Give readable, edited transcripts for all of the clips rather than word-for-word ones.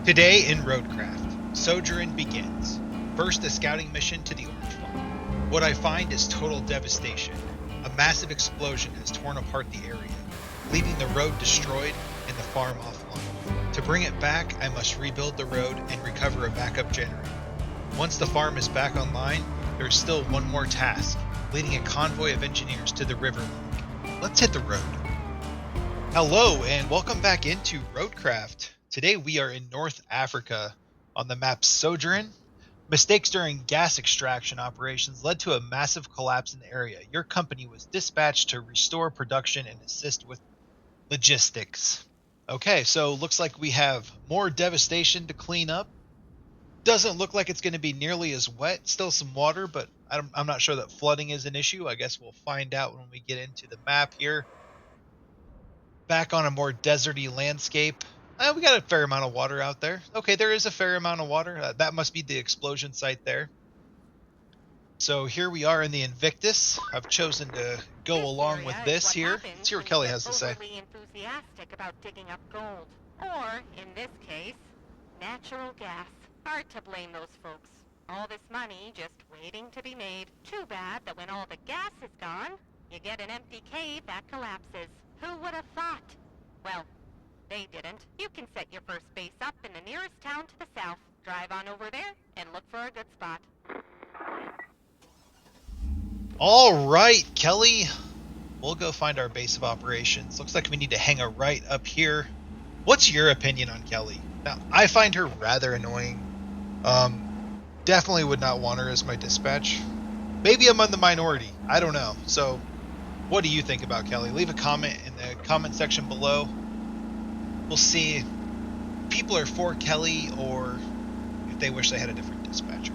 Today in RoadCraft, Sojourn begins. First, a scouting mission to the Orange Farm. What I find is total devastation. A massive explosion has torn apart the area, leaving the road destroyed and the farm offline. To bring it back, I must rebuild the road and recover a backup generator. Once the farm is back online, there is still one more task, leading a convoy of engineers to the river link. Let's hit the road. Hello and welcome back into RoadCraft. Today we are in North Africa on the map Sojourn. Mistakes during gas extraction operations led to a massive collapse in the area. Your company was dispatched to restore production and assist with logistics. Okay, so looks like we have more devastation to clean up. Doesn't look like it's going to be nearly as wet. Still some water, but I'm not sure that flooding is an issue. I guess we'll find out when we get into the map here. Back on a more deserty landscape. We got a fair amount of water out there. Okay, there is a fair amount of water. That must be the explosion site there. So here we are in the Invictus. I've chosen to go along with this here. Let's hear what Kelly has to say. Overly enthusiastic about digging up gold, or in this case, natural gas. Hard to blame those folks. All this money just waiting to be made. Too bad that when all the gas is gone, you get an empty cave that collapses. Who would have thought? Well, they didn't. You can set your first base up in the nearest town to the south. Drive on over there and look for a good spot. All right, Kelly. We'll go find our base of operations. Looks like we need to hang a right up here. What's your opinion on Kelly? Now, I find her rather annoying. Definitely would not want her as my dispatch. Maybe I'm in the minority. I don't know. So, what do you think about Kelly? Leave a comment in the comment section below. We'll see if people are for Kelly or if they wish they had a different dispatcher.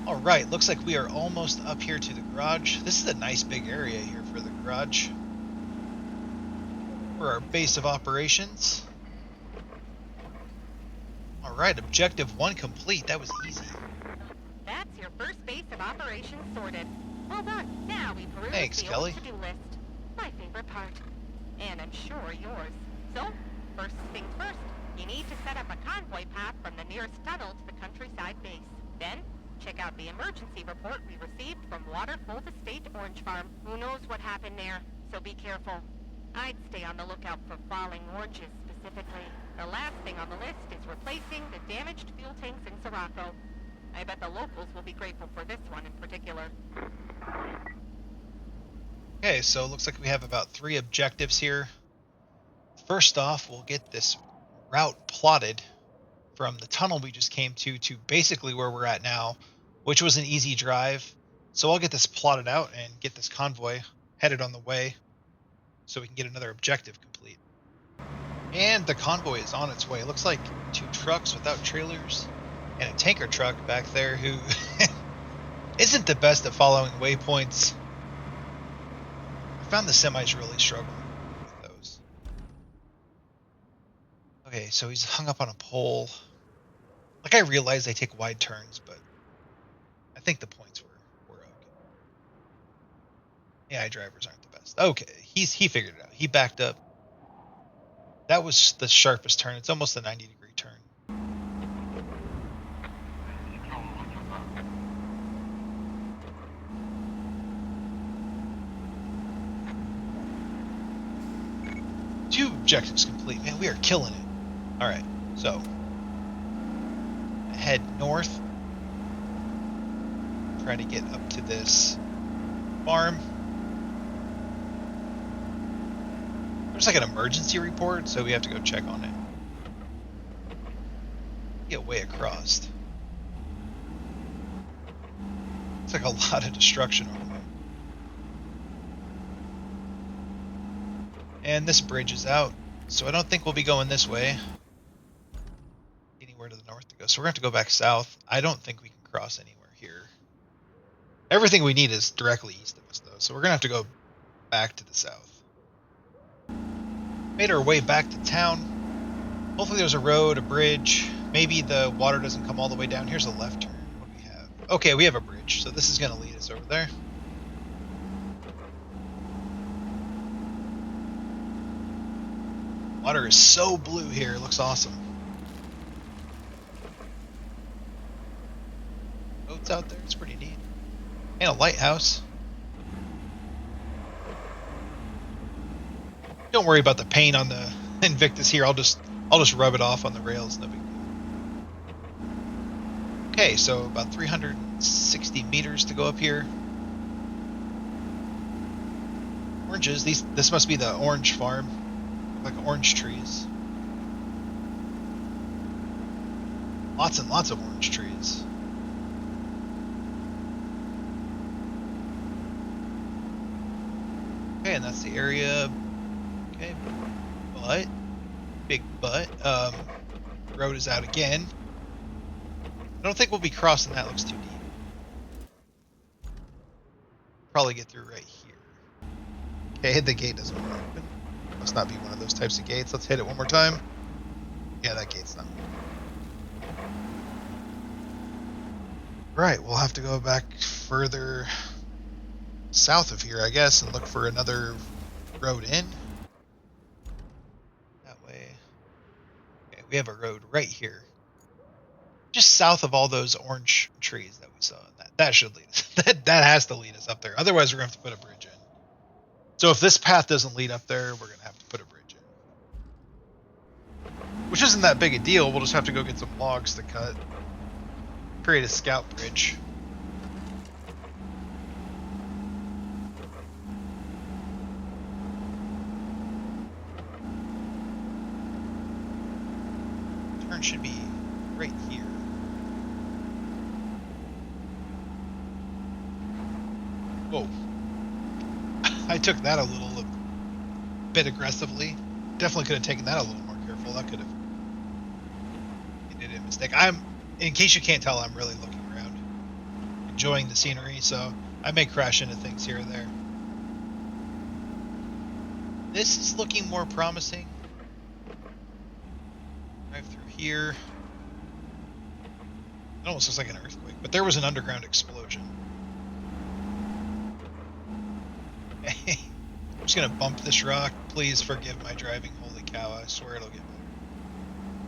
All right, looks like we are almost up here to the garage. This is a nice big area here for the garage. For our base of operations. All right, objective 1 complete. That was easy. That's your first base of operations sorted. Well done. Now we peruse Thanks, the Kelly. old to-do list. My favorite part. And I'm sure yours. So, first things first, you need to set up a convoy path from the nearest tunnel to the countryside base. Then, check out the emergency report we received from Waterfall Estate Orange Farm. Who knows what happened there, so be careful. I'd stay on the lookout for falling oranges specifically. The last thing on the list is replacing the damaged fuel tanks in Sirocco. I bet the locals will be grateful for this one in particular. Okay, so it looks like we have about 3 objectives here. First off, we'll get this route plotted from the tunnel we just came to basically where we're at now, which was an easy drive. So I'll get this plotted out and get this convoy headed on the way so we can get another objective complete. And the convoy is on its way. It looks like 2 trucks without trailers and a tanker truck back there who isn't the best at following waypoints. I found the semis really struggling with those. Okay, so he's hung up on a pole. Like, I realize they take wide turns, but I think the points were okay. AI drivers aren't the best. Okay, he figured it out. He backed up. That was the sharpest turn. It's almost a 90-degree turn. Two objectives complete. Man, we are killing it. All right, so head north. Try to get up to this farm. There's like an emergency report, so we have to go check on it. Get way across. It's like a lot of destruction over there. And this bridge is out, so I don't think we'll be going this way. Anywhere to the north to go. So we're going to have to go back south. I don't think we can cross anywhere here. Everything we need is directly east of us, though, so we're going to have to go back to the south. Made our way back to town. Hopefully there's a road, a bridge. Maybe the water doesn't come all the way down. Here's a left turn. What do we have? Okay, we have a bridge, so this is going to lead us over there. Water is so blue here. It looks awesome. Boats out there. It's pretty neat. And a lighthouse. Don't worry about the paint on the Invictus here. I'll just rub it off on the rails. No big deal. Okay, so about 360 meters to go up here. Oranges. This must be the orange farm. Like orange trees. Lots and lots of orange trees. Okay, and that's the area. Okay, but big but road is out again. I don't think we'll be crossing that. Looks too deep. Probably get through right here. Okay, the gate doesn't want to open. Must not be one of those types of gates. Let's hit it one more time. Yeah, that gate's not open. Right, we'll have to go back further south of here, I guess, and look for another road in. That way. Okay, we have a road right here. Just south of all those orange trees that we saw. That should lead us. that has to lead us up there. Otherwise, we're going to have to put a bridge in. So if this path doesn't lead up there, we're going to have to put a bridge in. Which isn't that big a deal. We'll just have to go get some logs to cut. Create a scout bridge. Turn should be right here. Whoa. I took that a little bit aggressively. Definitely could have taken that a little more careful. That could have made a mistake. In case you can't tell, I'm really looking around, enjoying the scenery, so I may crash into things here and there. This is looking more promising. Drive through here. It almost looks like an earthquake, but there was an underground explosion. I'm just gonna bump this rock. Please forgive my driving. Holy cow, I swear it'll get better.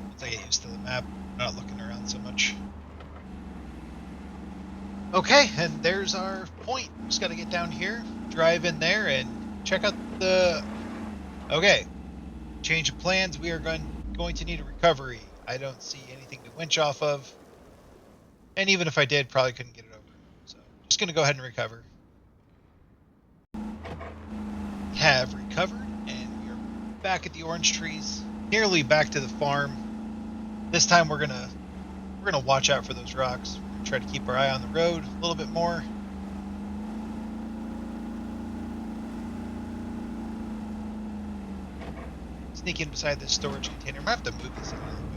Once I get used to the map, I'm not looking around so much. Okay, and there's our point. Just gotta get down here, drive in there, and check out the... Okay, change of plans. We are going to need a recovery. I don't see anything to winch off of. And even if I did, probably couldn't get it over. So, just gonna go ahead and recover. Have recovered, and we're back at the orange trees, nearly back to the farm. This time we're gonna watch out for those rocks. We're gonna try to keep our eye on the road a little bit more. Sneak in beside this storage container. I'm gonna have to move this out of the way.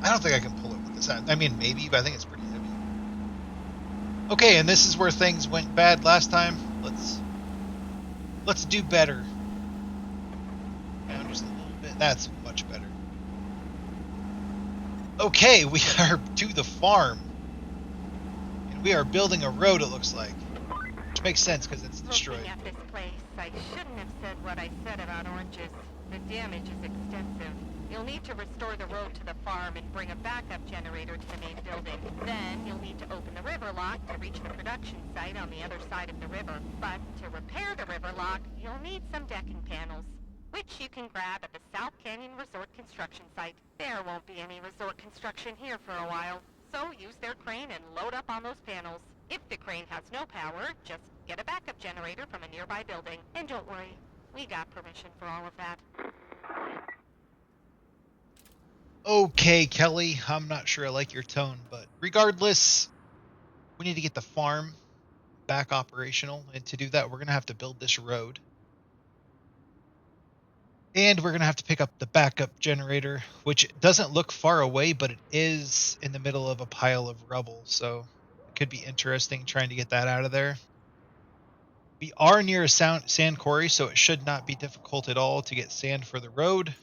I don't think I can pull it with this. I mean, maybe, but I think it's pretty heavy. Okay, and this is where things went bad last time. Let's do better. Down just a little bit. That's much better. Okay, we are to the farm. And we are building a road, it looks like. Which makes sense because it's destroyed. Looking at this place, I shouldn't have said what I said about oranges. The damage is extensive. You'll need to restore the road to the farm and bring a backup generator to the main building. Then you'll need to open the river lock to reach the production site on the other side of the river. But to repair the river lock, you'll need some decking panels, which you can grab at the South Canyon Resort construction site. There won't be any resort construction here for a while, so use their crane and load up on those panels. If the crane has no power, just get a backup generator from a nearby building. And don't worry, we got permission for all of that. Okay, Kelly, I'm not sure I like your tone, but regardless, we need to get the farm back operational, and to do that, we're going to have to build this road. And we're going to have to pick up the backup generator, which doesn't look far away, but it is in the middle of a pile of rubble, so it could be interesting trying to get that out of there. We are near a sand quarry, so it should not be difficult at all to get sand for the road.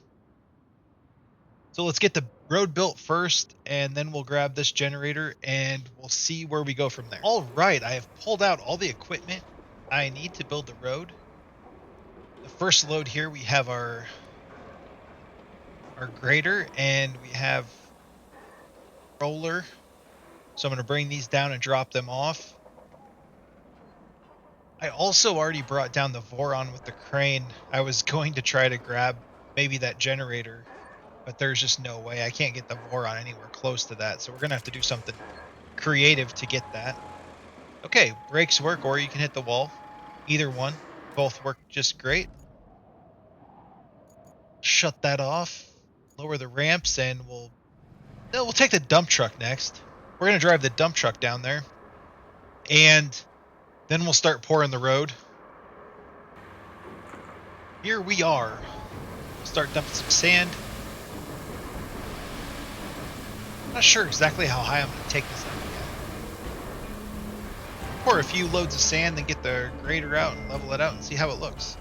So let's get the road built first, and then we'll grab this generator, and we'll see where we go from there. All right, I have pulled out all the equipment I need to build the road. The first load here, we have our grader and we have roller. So I'm going to bring these down and drop them off. I also already brought down the Voron with the crane. I was going to try to grab maybe that generator, but there's just no way. I can't get the Voron anywhere close to that. So we're going to have to do something creative to get that. Okay, brakes work, or you can hit the wall. Either one. Both work just great. Shut that off. Lower the ramps, and we'll take the dump truck next. We're going to drive the dump truck down there. And then we'll start pouring the road. Here we are. We'll start dumping some sand. I'm not sure exactly how high I'm going to take this up yet. Pour a few loads of sand, then get the grader out and level it out and see how it looks.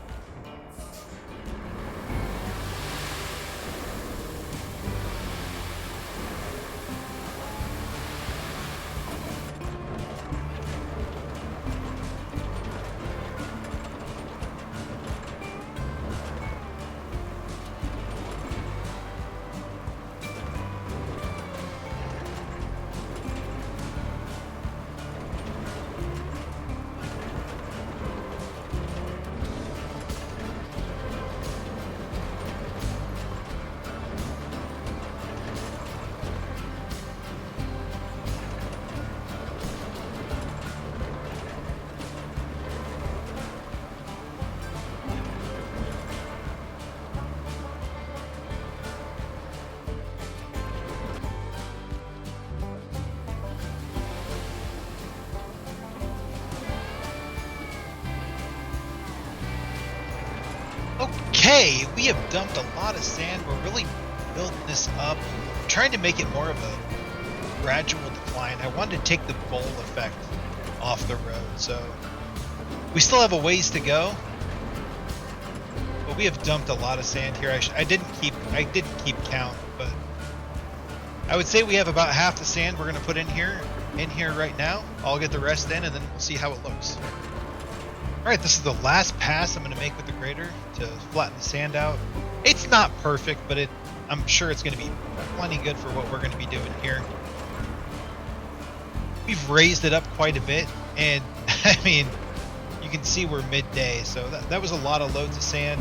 Okay, we have dumped a lot of sand. We're really building this up. I'm trying to make it more of a gradual decline. I wanted to take the bowl effect off the road, so we still have a ways to go. But we have dumped a lot of sand here. I didn't keep count, but I would say we have about half the sand we're going to put in here right now. I'll get the rest in, and then we'll see how it looks. All right, this is the last pass I'm going to make with the grader to flatten the sand out. It's not perfect, but I'm sure it's going to be plenty good for what we're going to be doing here. We've raised it up quite a bit, and I mean, you can see we're midday, so that was a lot of loads of sand.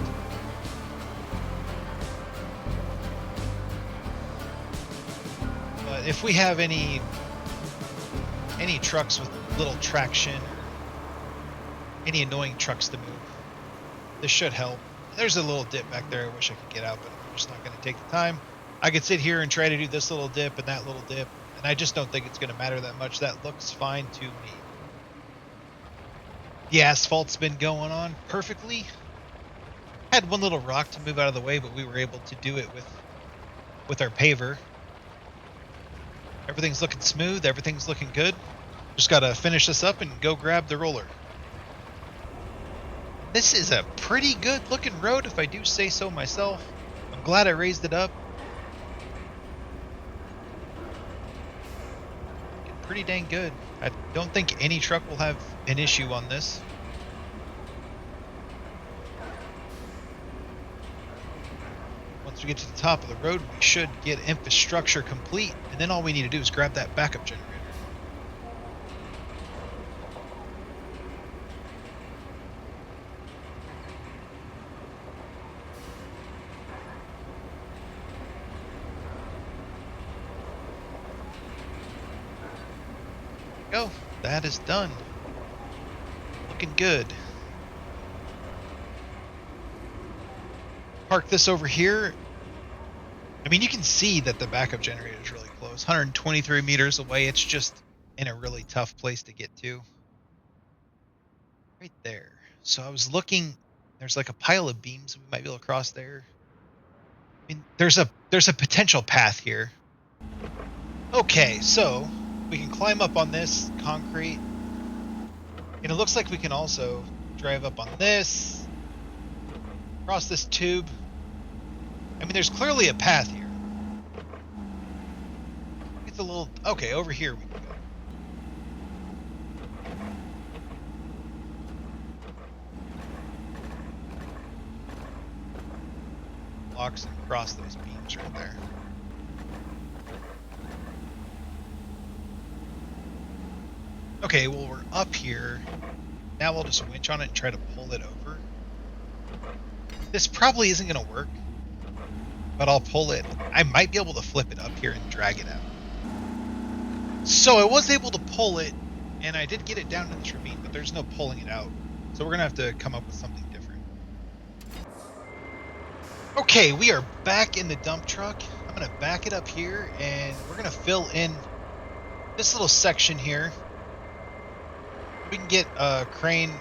But if we have any trucks with little traction, any annoying trucks to move, this should help. There's a little dip back there I wish I could get out, but I'm just not going to take the time. I could sit here and try to do this little dip and that little dip, and I just don't think it's going to matter that much. That looks fine to me. The asphalt's been going on perfectly. Had one little rock to move out of the way, but we were able to do it with our paver. Everything's looking smooth. Everything's looking good. Just got to finish this up and go grab the roller. This is a pretty good looking road, if I do say so myself. I'm glad I raised it up. Pretty dang good. I don't think any truck will have an issue on this. Once we get to the top of the road, we should get infrastructure complete, and then all we need to do is grab that backup generator. Go. That is done. Looking good. Park this over here. I mean, you can see that the backup generator is really close. 123 meters away. It's just in a really tough place to get to. Right there. So I was looking. There's like a pile of beams we might be able to cross there. I mean, there's a potential path here. Okay, so we can climb up on this concrete, and it looks like we can also drive up on this, across this tube. I mean, there's clearly a path here. It's a little, okay, over here we can go. blocks and cross those beams right there. Okay, well, we're up here. Now we'll just winch on it and try to pull it over. This probably isn't going to work, but I'll pull it. I might be able to flip it up here and drag it out. So I was able to pull it, and I did get it down to the ravine, but there's no pulling it out. So we're going to have to come up with something different. Okay, we are back in the dump truck. I'm going to back it up here, and we're going to fill in this little section here. We can get a crane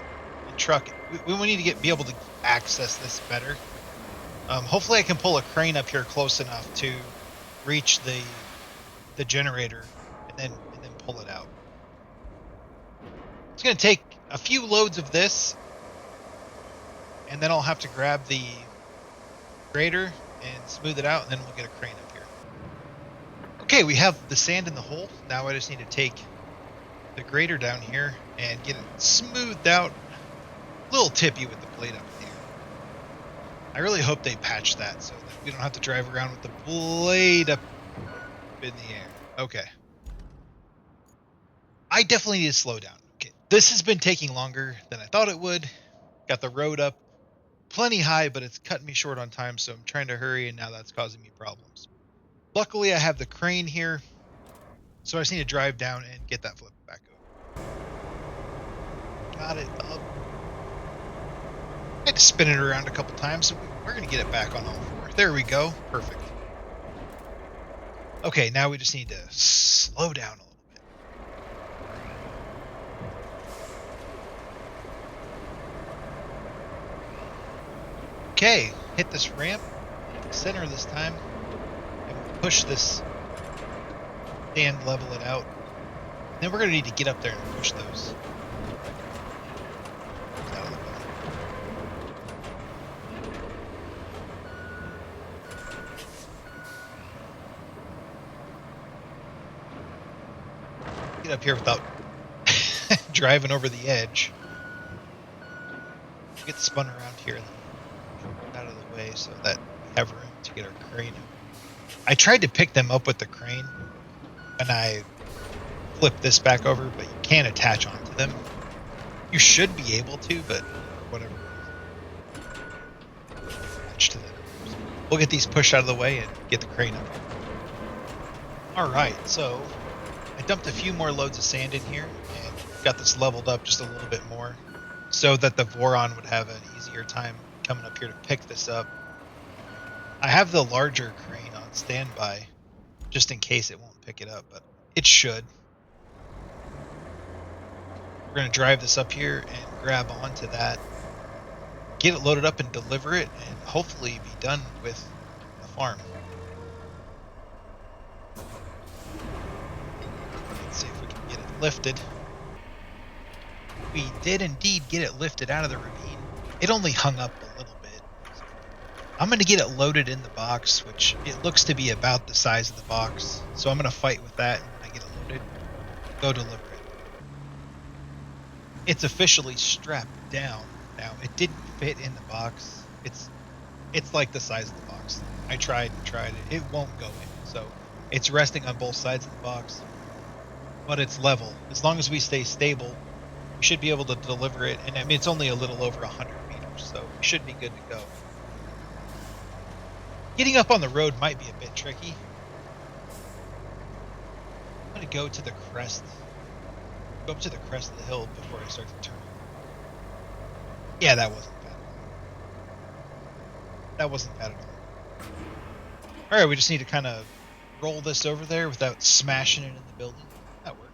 and truck. We need to be able to access this better. Hopefully I can pull a crane up here close enough to reach the generator and then pull it out. It's going to take a few loads of this, and then I'll have to grab the grader and smooth it out, and then we'll get a crane up here. Okay, we have the sand in the hole. Now I just need to take the grader down here and get it smoothed out. A little tippy with the blade up in the air. I really hope they patch that so that we don't have to drive around with the blade up in the air. Okay. I definitely need to slow down. Okay, this has been taking longer than I thought it would. Got the road up plenty high, but it's cutting me short on time, so I'm trying to hurry, and now that's causing me problems. Luckily, I have the crane here, so I just need to drive down and get that flip back over. Got it up. I had to spin it around a couple times, so we're going to get it back on all four. There we go. Perfect. Okay, now we just need to slow down a little bit. Okay, hit this ramp, center this time, and push this and level it out. Then we're going to need to get up there and push those out of the way. Get up here without driving over the edge. Get spun around here and then out of the way so that we have room to get our crane up. I tried to pick them up with the crane and I flipped this back over, but you can't attach onto them. You should be able to, but whatever. Attach to them. We'll get these pushed out of the way and get the crane up. Alright, so I dumped a few more loads of sand in here and got this leveled up just a little bit more so that the Voron would have an easier time coming up here to pick this up. I have the larger crane on standby just in case it won't pick it up, but it should. We're going to drive this up here and grab onto that, get it loaded up and deliver it, and hopefully be done with the farm. Let's see if we can get it lifted. We did indeed get it lifted out of the ravine. It only hung up a little bit. I'm going to get it loaded in the box, which it looks to be about the size of the box. So I'm going to fight with that, and when I get it loaded, go deliver it. It's officially strapped down. Now, it didn't fit in the box. It's like the size of the box. I tried and tried it. It won't go in. So it's resting on both sides of the box, but it's level. As long as we stay stable, we should be able to deliver it. And I mean, it's only a little over 100 meters, so we should be good to go. Getting up on the road might be a bit tricky. I'm going to go to the crest. Go up to the crest of the hill before I start to turn. Yeah, that wasn't bad. That wasn't bad at all. Alright, we just need to kind of roll this over there without smashing it in the building. That worked.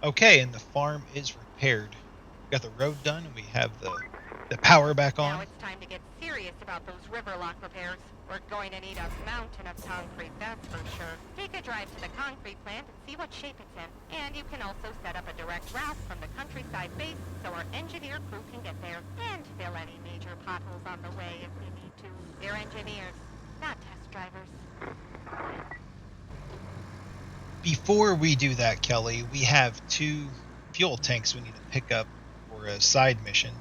Okay, and the farm is repaired. We got the road done, and we have the power back on. Now it's time to get serious about those river lock repairs. We're going to need a mountain of concrete, that's for sure. Take a drive to the concrete plant and see what shape it's in. And you can also set up a direct route from the countryside base so our engineer crew can get there. And fill any major potholes on the way if we need to. They're engineers, not test drivers. Before we do that, Kelly, we have 2 fuel tanks we need to pick up for a side mission.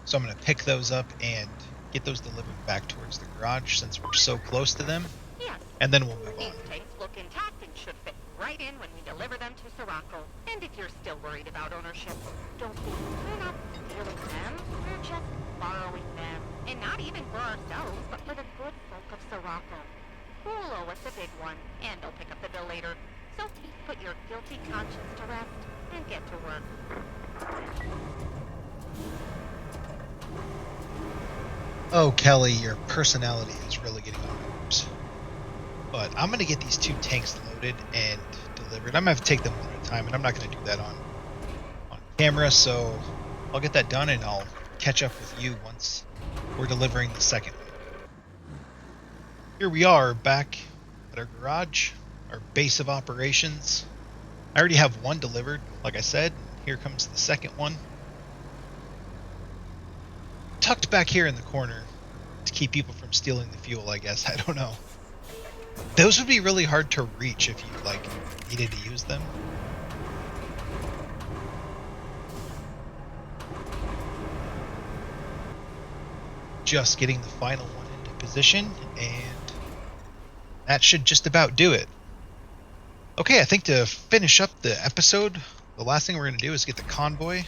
So I'm going to pick those up and get those delivered back towards the garage since we're so close to them, Yes. and then we'll move These on. tanks look intact and should fit right in when we deliver them to Sirocco. And if you're still worried about ownership, don't be. We're not stealing them. We're just borrowing them. And not even for ourselves, but for the good folk of Sirocco. Who'll owe us a big one, and they'll pick up the bill later. So put your guilty conscience to rest and get to work. Oh, Kelly, your personality is really getting on my nerves. But I'm going to get these 2 tanks loaded and delivered. I'm going to have to take them one at a time, and I'm not going to do that on camera, so I'll get that done, and I'll catch up with you once we're delivering the second one. Here we are back at our garage, our base of operations. I already have one delivered, like I said, and here comes the second one. Tucked back here in the corner to keep people from stealing the fuel, I guess. I don't know. Those would be really hard to reach if you, like, needed to use them. Just getting the final one into position, and that should just about do it. Okay, I think to finish up the episode, the last thing we're going to do is get the convoy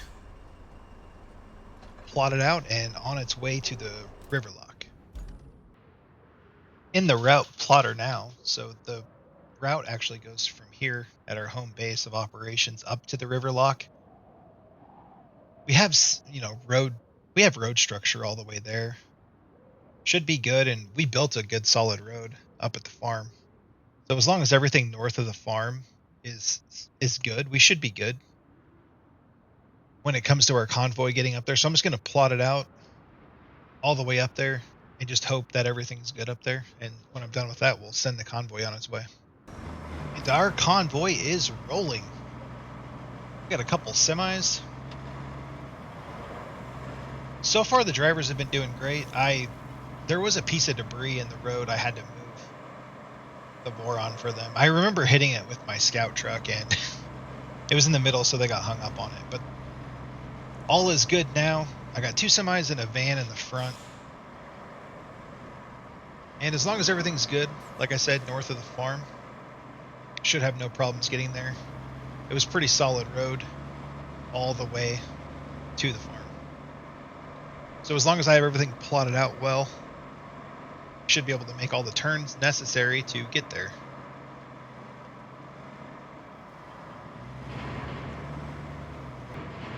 plotted out and on its way to the river lock. In the route plotter now, so the route actually goes from here at our home base of operations up to the river lock. We have, we have road structure all the way there. Should be good, and we built a good solid road up at the farm. So as long as everything north of the farm is good, we should be good when it comes to our convoy getting up there. So I'm just going to plot it out all the way up there and just hope that everything's good up there. And when I'm done with that, we'll send the convoy on its way. And our convoy is rolling. We got a couple semis. So far, the drivers have been doing great. There was a piece of debris in the road. I had to move the boron for them. I remember hitting it with my scout truck, and it was in the middle, so they got hung up on it. But all is good now. I got 2 semis and a van in the front. And as long as everything's good, like I said, north of the farm, should have no problems getting there. It was pretty solid road all the way to the farm. So as long as I have everything plotted out well, I should be able to make all the turns necessary to get there.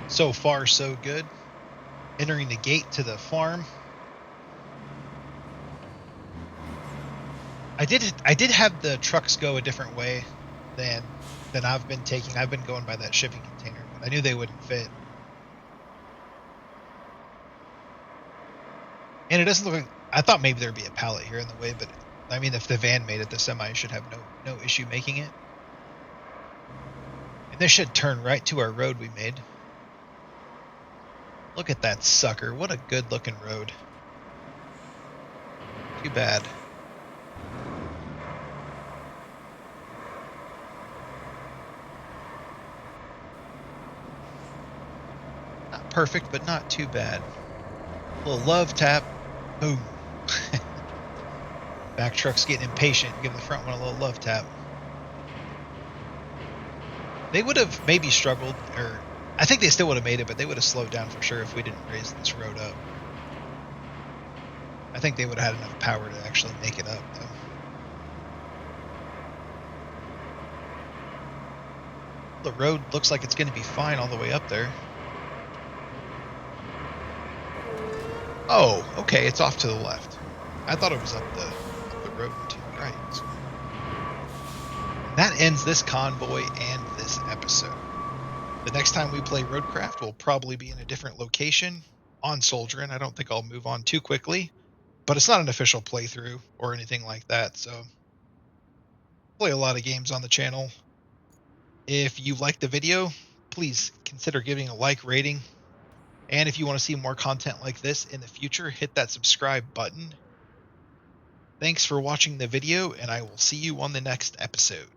So far, so good. Entering the gate to the farm. I did have the trucks go a different way than I've been taking. I've been going by that shipping container, but I knew they wouldn't fit. And it doesn't look like, I thought maybe there'd be a pallet here in the way, but I mean, if the van made it, the semi should have no issue making it. And this should turn right to our road we made. Look at that sucker. What a good looking road. Too bad. Not perfect, but not too bad. A little love tap. Boom. Back truck's getting impatient. Give the front one a little love tap. They would have maybe struggled, or I think they still would have made it, but they would have slowed down for sure if we didn't raise this road up. I think they would have had enough power to actually make it up, though. The road looks like it's going to be fine all the way up there. Oh, okay, it's off to the left. I thought it was up the road to the right. So. That ends this convoy and this episode. The next time we play RoadCraft, we'll probably be in a different location on Sojourn. I don't think I'll move on too quickly, but it's not an official playthrough or anything like that, so play a lot of games on the channel. If you like the video, please consider giving a like rating. And if you want to see more content like this in the future, hit that subscribe button. Thanks for watching the video, and I will see you on the next episode.